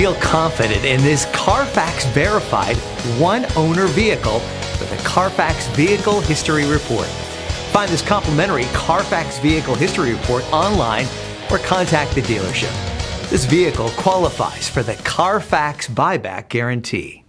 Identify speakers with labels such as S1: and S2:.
S1: Feel confident in this Carfax verified one-owner vehicle with a Carfax Vehicle History Report. Find this complimentary Carfax Vehicle History Report online or contact the dealership. This vehicle qualifies for the Carfax Buyback Guarantee.